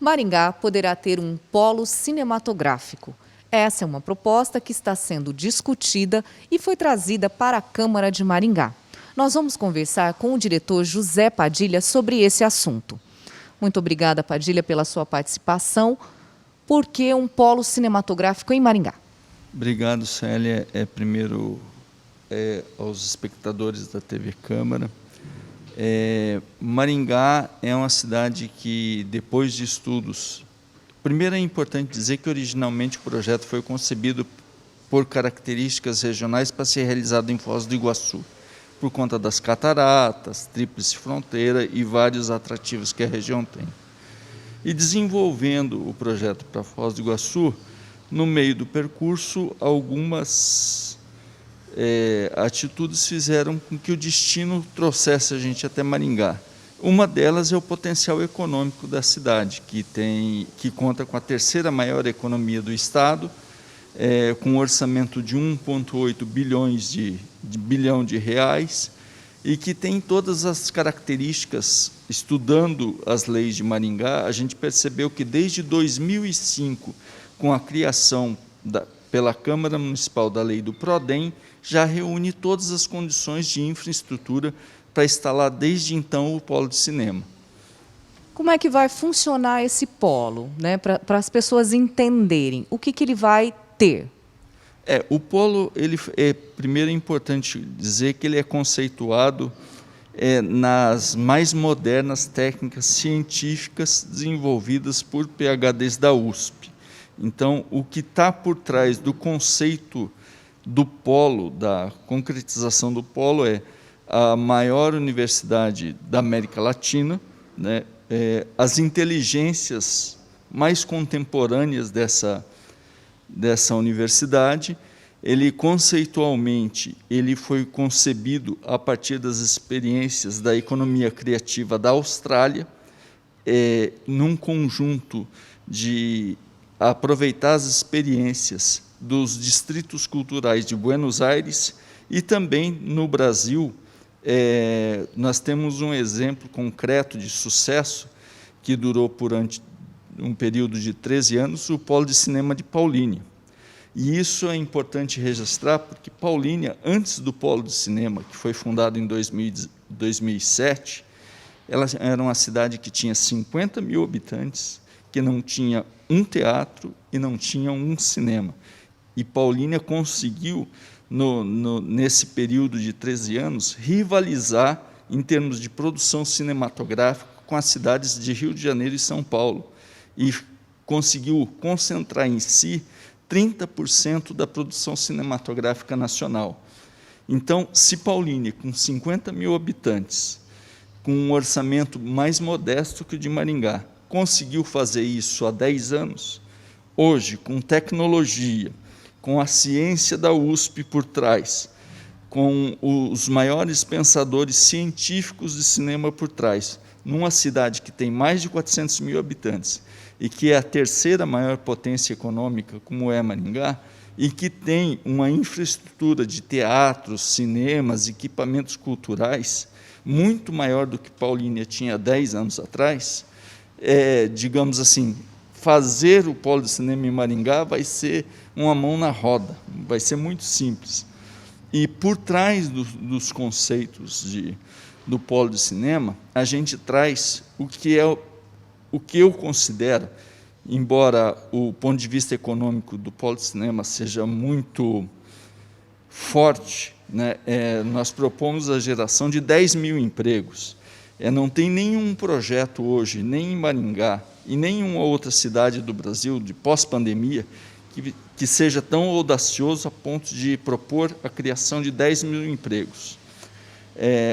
Maringá poderá ter um polo cinematográfico. Essa é uma proposta que está sendo discutida e foi trazida para a Câmara de Maringá. Nós vamos conversar com o diretor José Padilha sobre esse assunto. Muito obrigada, Padilha, pela sua participação. Por que um polo cinematográfico em Maringá? Obrigado, Célia. Primeiro, aos espectadores da TV Câmara. Maringá é uma cidade que, depois de estudos... Primeiro, é importante dizer que, originalmente, o projeto foi concebido por características regionais para ser realizado em Foz do Iguaçu, por conta das cataratas, tríplice fronteira e vários atrativos que a região tem. E desenvolvendo o projeto para Foz do Iguaçu, no meio do percurso, algumas atitudes fizeram com que o destino trouxesse a gente até Maringá. Uma delas é o potencial econômico da cidade, que conta com a terceira maior economia do Estado, com um orçamento de 1,8 bilhão de reais, e que tem todas as características. Estudando as leis de Maringá, a gente percebeu que desde 2005, com a criação pela Câmara Municipal da Lei do PRODEM, já reúne todas as condições de infraestrutura para instalar desde então o polo de cinema. Como é que vai funcionar esse polo, né, para as pessoas entenderem o que ele vai ter? O polo, primeiro é importante dizer que ele é conceituado nas mais modernas técnicas científicas desenvolvidas por PhDs da USP. Então, o que está por trás do conceito do polo, da concretização do polo, é a maior universidade da América Latina, né? As inteligências mais contemporâneas dessa universidade. Ele, conceitualmente, ele foi concebido a partir das experiências da economia criativa da Austrália, num conjunto de aproveitar as experiências dos distritos culturais de Buenos Aires e também no Brasil. Nós temos um exemplo concreto de sucesso que durou por um período de 13 anos, o Polo de Cinema de Paulínia. E isso é importante registrar, porque Paulínia, antes do Polo de Cinema, que foi fundado em 2007, ela era uma cidade que tinha 50 mil habitantes, que não tinha um teatro e não tinha um cinema. E Paulínia conseguiu, nesse período de 13 anos, rivalizar em termos de produção cinematográfica com as cidades de Rio de Janeiro e São Paulo, e conseguiu concentrar em si 30% da produção cinematográfica nacional. Então, se Paulínia, com 50 mil habitantes, com um orçamento mais modesto que o de Maringá, conseguiu fazer isso há 10 anos, hoje, com tecnologia, com a ciência da USP por trás, com os maiores pensadores científicos de cinema por trás, numa cidade que tem mais de 400 mil habitantes e que é a terceira maior potência econômica, como é Maringá, e que tem uma infraestrutura de teatros, cinemas, equipamentos culturais muito maior do que Paulínia tinha 10 anos atrás, digamos assim, fazer o polo de cinema em Maringá vai ser uma mão na roda, vai ser muito simples. E por trás dos conceitos do polo de cinema, a gente traz o que eu considero, embora o ponto de vista econômico do polo de cinema seja muito forte, né? Nós propomos a geração de 10 mil empregos. Não tem nenhum projeto hoje, nem em Maringá e nenhuma outra cidade do Brasil, de pós-pandemia, que seja tão audacioso a ponto de propor a criação de 10 mil empregos.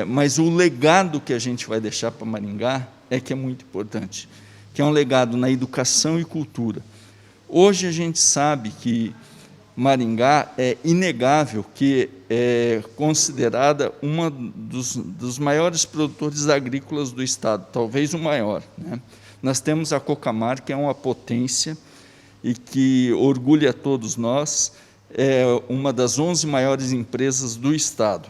Mas o legado que a gente vai deixar para Maringá que é muito importante, que é um legado na educação e cultura. Hoje a gente sabe que Maringá é inegável que é considerada uma dos maiores produtores agrícolas do Estado, talvez o maior, né? Nós temos a Cocamar, que é uma potência e que orgulha a todos nós, é uma das 11 maiores empresas do Estado.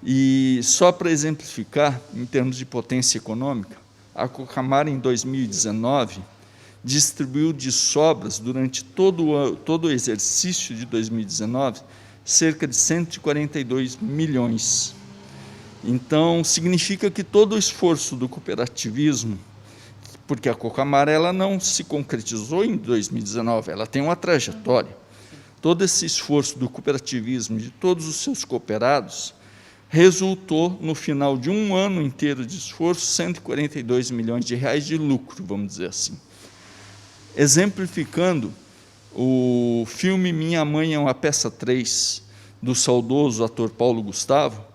E só para exemplificar, em termos de potência econômica, a Cocamar, em 2019, distribuiu de sobras, durante todo o exercício de 2019, cerca de 142 milhões. Então, significa que todo o esforço do cooperativismo, porque a Coco Amarela não se concretizou em 2019, ela tem uma trajetória. Todo esse esforço do cooperativismo, de todos os seus cooperados, resultou, no final de um ano inteiro de esforço, 142 milhões de reais de lucro, vamos dizer assim. Exemplificando, o filme Minha Mãe é uma Peça 3, do saudoso ator Paulo Gustavo,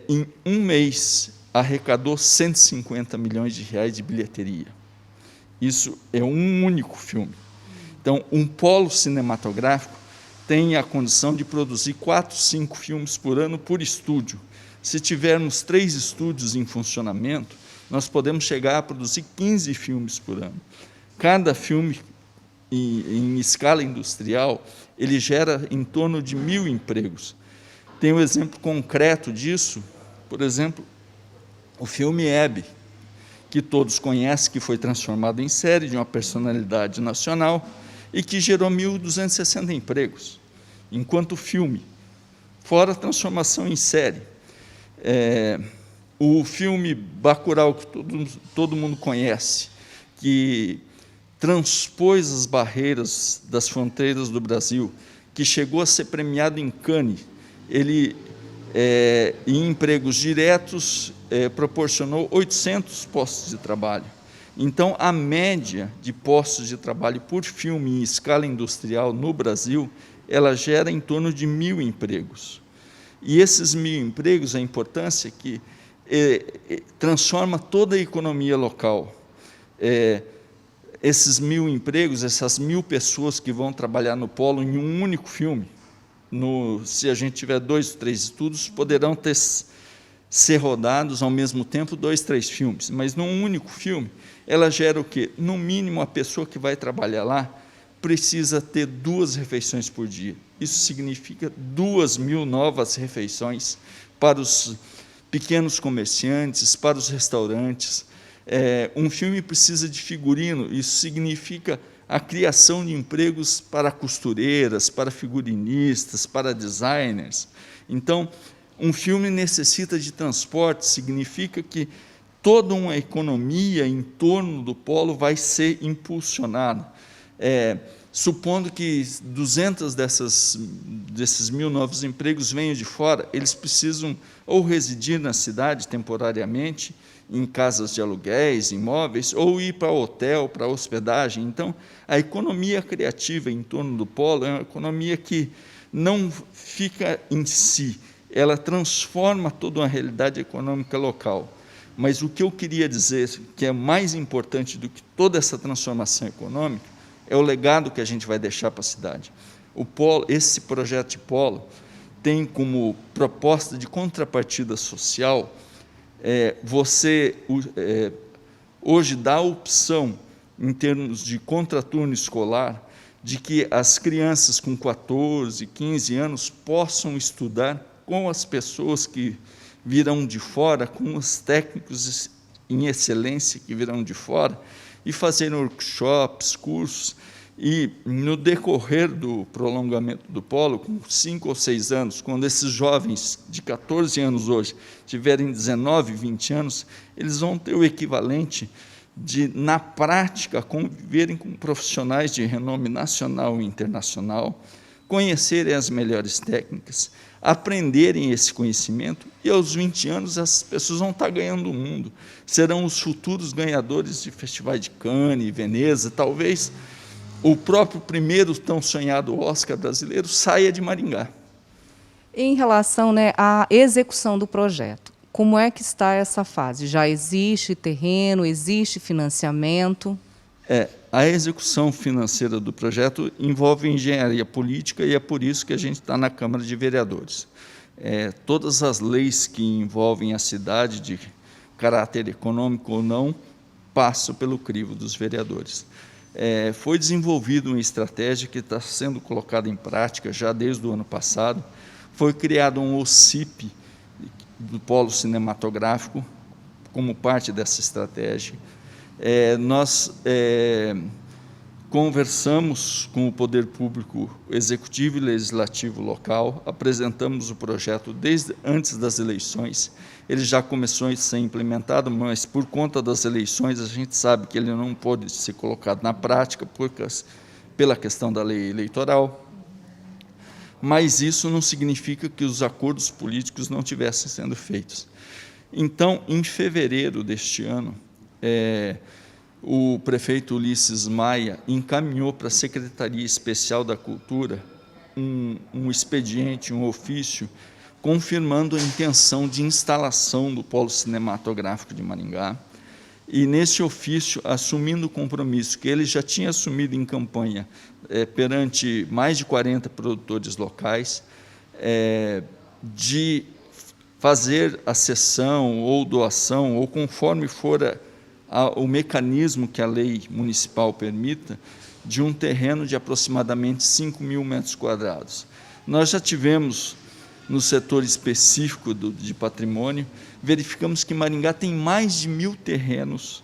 em um mês arrecadou 150 milhões de reais de bilheteria. Isso é um único filme. Então, um polo cinematográfico tem a condição de produzir 4, 5 filmes por ano por estúdio. Se tivermos 3 estúdios em funcionamento, nós podemos chegar a produzir 15 filmes por ano. Cada filme, em escala industrial, ele gera em torno de 1.000 empregos. Tem um exemplo concreto disso, por exemplo, o filme Hebe, que todos conhecem, que foi transformado em série de uma personalidade nacional e que gerou 1.260 empregos, enquanto filme, fora a transformação em série. O filme Bacurau, que todo mundo conhece, que transpôs as barreiras das fronteiras do Brasil, que chegou a ser premiado em Cannes, ele, em empregos diretos, proporcionou 800 postos de trabalho. Então, a média de postos de trabalho por filme em escala industrial no Brasil, ela gera em torno de 1.000 empregos. E esses 1.000 empregos, a importância é que transforma toda a economia local. Esses 1.000 empregos, essas 1.000 pessoas que vão trabalhar no polo em um único filme, se a gente tiver 2 ou 3 estudos, poderão ser rodados ao mesmo tempo 2, 3 filmes, mas num único filme, ela gera o quê? No mínimo, a pessoa que vai trabalhar lá precisa ter 2 refeições por dia. Isso significa 2.000 novas refeições para os pequenos comerciantes, para os restaurantes. Um filme precisa de figurino, isso significa a criação de empregos para costureiras, para figurinistas, para designers. Então, um filme necessita de transporte, significa que toda uma economia em torno do polo vai ser impulsionada. Supondo que 200 desses 1.000 novos empregos venham de fora, eles precisam ou residir na cidade temporariamente, em casas de aluguéis, imóveis, ou ir para hotel, para hospedagem. Então, a economia criativa em torno do polo é uma economia que não fica em si, ela transforma toda uma realidade econômica local. Mas o que eu queria dizer, que é mais importante do que toda essa transformação econômica, é o legado que a gente vai deixar para a cidade. Esse projeto de polo tem como proposta de contrapartida social hoje dá a opção, em termos de contraturno escolar, de que as crianças com 14, 15 anos possam estudar com as pessoas que virão de fora, com os técnicos em excelência que virão de fora, e fazer workshops, cursos, e no decorrer do prolongamento do polo, com 5 ou 6 anos, quando esses jovens de 14 anos hoje tiverem 19, 20 anos, eles vão ter o equivalente de, na prática, conviverem com profissionais de renome nacional e internacional, conhecerem as melhores técnicas, aprenderem esse conhecimento, e aos 20 anos as pessoas vão estar ganhando o mundo, serão os futuros ganhadores de festivais de Cannes, Veneza, talvez o próprio primeiro tão sonhado Oscar brasileiro saia de Maringá. Em relação, à execução do projeto, como é que está essa fase? Já existe terreno, existe financiamento? A execução financeira do projeto envolve engenharia política e é por isso que a gente está na Câmara de Vereadores. Todas as leis que envolvem a cidade, de caráter econômico ou não, passam pelo crivo dos vereadores. Foi desenvolvida uma estratégia que está sendo colocada em prática já desde o ano passado. Foi criado um OCIP do Polo Cinematográfico como parte dessa estratégia. Nós Conversamos com o poder público executivo e legislativo local, apresentamos o projeto desde antes das eleições. Ele já começou a ser implementado, mas por conta das eleições a gente sabe que ele não pode ser colocado na prática pela questão da lei eleitoral. Mas isso não significa que os acordos políticos não tivessem sendo feitos. Então, em fevereiro deste ano, o prefeito Ulisses Maia encaminhou para a Secretaria Especial da Cultura um expediente, um ofício, confirmando a intenção de instalação do Polo Cinematográfico de Maringá, e nesse ofício, assumindo o compromisso que ele já tinha assumido em campanha perante mais de 40 produtores locais, de fazer a cessão ou doação, ou conforme for o mecanismo que a lei municipal permita, de um terreno de aproximadamente 5.000 metros quadrados. Nós já tivemos, no setor específico de patrimônio, verificamos que Maringá tem mais de 1.000 terrenos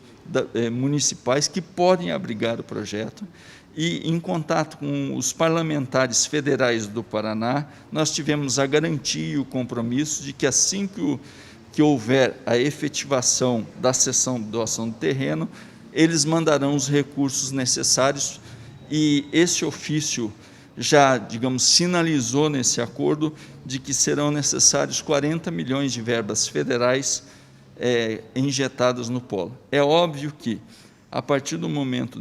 municipais que podem abrigar o projeto, e, em contato com os parlamentares federais do Paraná, nós tivemos a garantia e o compromisso de que, assim que houver a efetivação da cessão de doação do terreno, eles mandarão os recursos necessários, e esse ofício já, digamos, sinalizou nesse acordo de que serão necessários 40 milhões de verbas federais injetadas no polo. É óbvio que, a partir do momento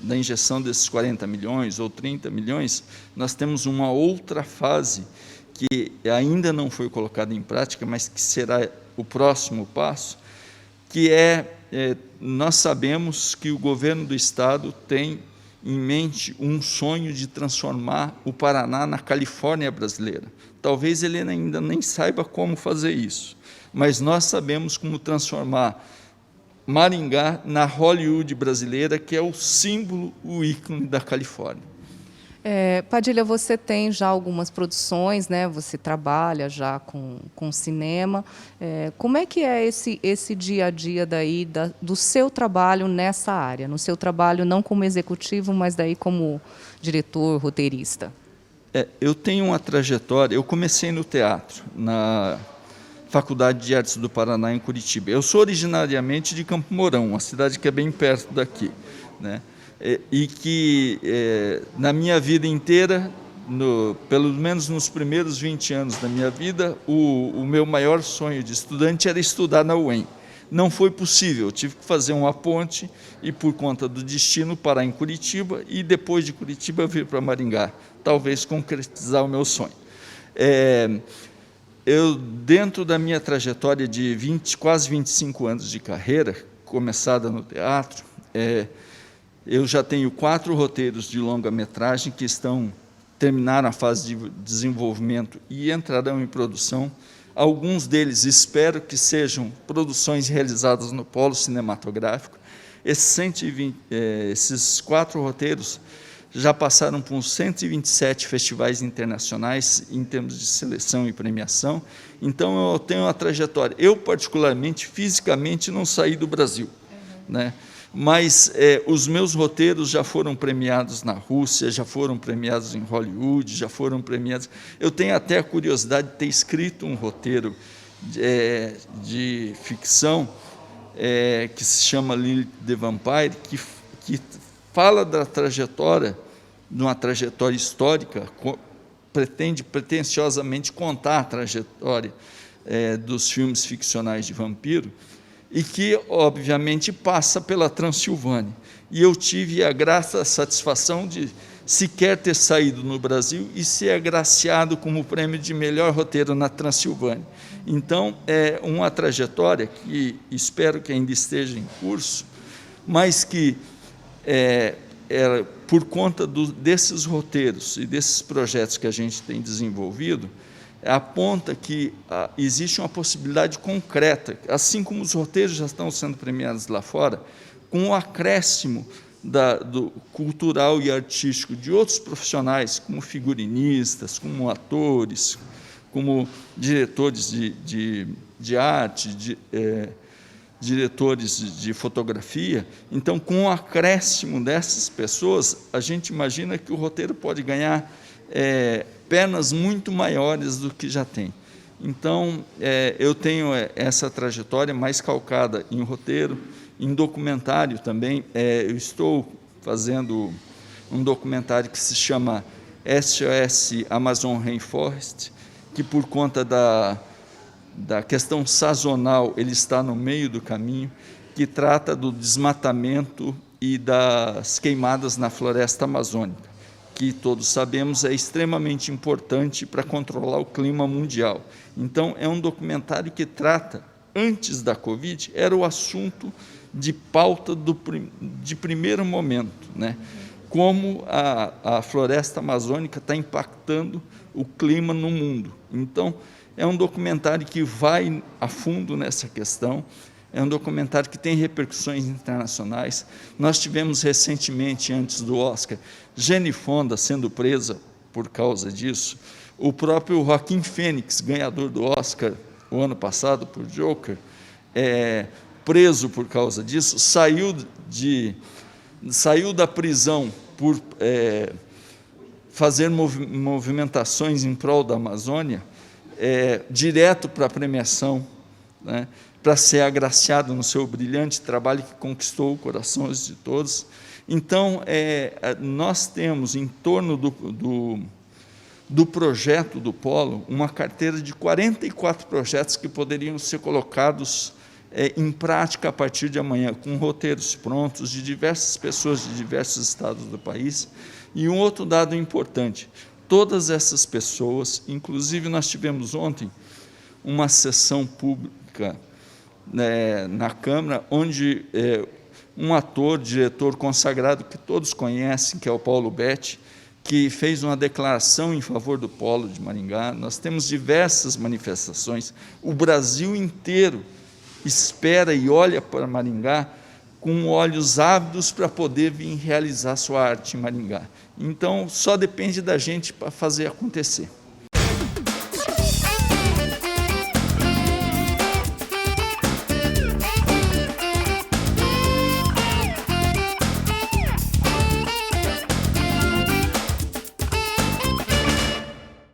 da injeção desses 40 milhões ou 30 milhões, nós temos uma outra fase que ainda não foi colocada em prática, mas que será o próximo passo, que nós sabemos que o governo do Estado tem em mente um sonho de transformar o Paraná na Califórnia brasileira. Talvez ele ainda nem saiba como fazer isso, mas nós sabemos como transformar Maringá na Hollywood brasileira, que é o símbolo, o ícone da Califórnia. Padilha, você tem já algumas produções, né? Você trabalha já com cinema. Como é que é esse dia a dia daí do seu trabalho nessa área? No seu trabalho não como executivo, mas daí como diretor, roteirista? Eu tenho uma trajetória. Eu comecei no teatro, na Faculdade de Artes do Paraná, em Curitiba. Eu sou originariamente de Campo Mourão, uma cidade que é bem perto daqui, né? E que, na minha vida inteira, pelo menos nos primeiros 20 anos da minha vida, o meu maior sonho de estudante era estudar na UEM. Não foi possível, eu tive que fazer uma ponte e, por conta do destino, parar em Curitiba e, depois de Curitiba, vir para Maringá, talvez concretizar o meu sonho. Eu, dentro da minha trajetória de quase 25 anos de carreira, começada no teatro, eu já tenho 4 roteiros de longa-metragem que terminaram a fase de desenvolvimento e entrarão em produção. Alguns deles espero que sejam produções realizadas no Polo Cinematográfico. Esses 4 roteiros já passaram por uns 127 festivais internacionais em termos de seleção e premiação. Então, eu tenho uma trajetória. Eu, particularmente, fisicamente, não saí do Brasil, né? Mas os meus roteiros já foram premiados na Rússia, já foram premiados em Hollywood, já foram premiados... Eu tenho até a curiosidade de ter escrito um roteiro de ficção que se chama Lilith the Vampire, que fala da trajetória, de uma trajetória histórica, pretende pretensiosamente contar a trajetória dos filmes ficcionais de vampiro, e que, obviamente, passa pela Transilvânia. E eu tive a grata satisfação de sequer ter saído no Brasil e ser agraciado como o prêmio de melhor roteiro na Transilvânia. Então, é uma trajetória que espero que ainda esteja em curso, mas que, por conta desses roteiros e desses projetos que a gente tem desenvolvido, aponta que existe uma possibilidade concreta, assim como os roteiros já estão sendo premiados lá fora, com o acréscimo do cultural e artístico de outros profissionais, como figurinistas, como atores, como diretores de arte, diretores de fotografia. Então, com o acréscimo dessas pessoas, a gente imagina que o roteiro pode ganhar pernas muito maiores do que já tem. Então, eu tenho essa trajetória mais calcada em roteiro, em documentário também. Eu estou fazendo um documentário que se chama SOS Amazon Rainforest, que por conta da questão sazonal, ele está no meio do caminho, que trata do desmatamento e das queimadas na floresta amazônica, que todos sabemos é extremamente importante para controlar o clima mundial. Então, é um documentário que trata, antes da Covid, era o assunto de pauta de primeiro momento, né? Como a floresta amazônica está impactando o clima no mundo. Então, é um documentário que vai a fundo nessa questão, é um documentário que tem repercussões internacionais. Nós tivemos recentemente, antes do Oscar, Jane Fonda sendo presa por causa disso, o próprio Joaquim Fênix, ganhador do Oscar o ano passado por Joker, preso por causa disso, saiu da prisão por fazer movimentações em prol da Amazônia, direto para a premiação, né, para ser agraciado no seu brilhante trabalho que conquistou corações de todos. Então, nós temos, em torno do projeto do Polo, uma carteira de 44 projetos que poderiam ser colocados em prática a partir de amanhã, com roteiros prontos de diversas pessoas de diversos estados do país. E um outro dado importante, todas essas pessoas, inclusive nós tivemos ontem uma sessão pública na Câmara, onde um ator, diretor consagrado que todos conhecem, que é o Paulo Betti, que fez uma declaração em favor do Polo de Maringá. Nós temos diversas manifestações, o Brasil inteiro espera e olha para Maringá com olhos ávidos para poder vir realizar sua arte em Maringá. Então, só depende da gente para fazer acontecer.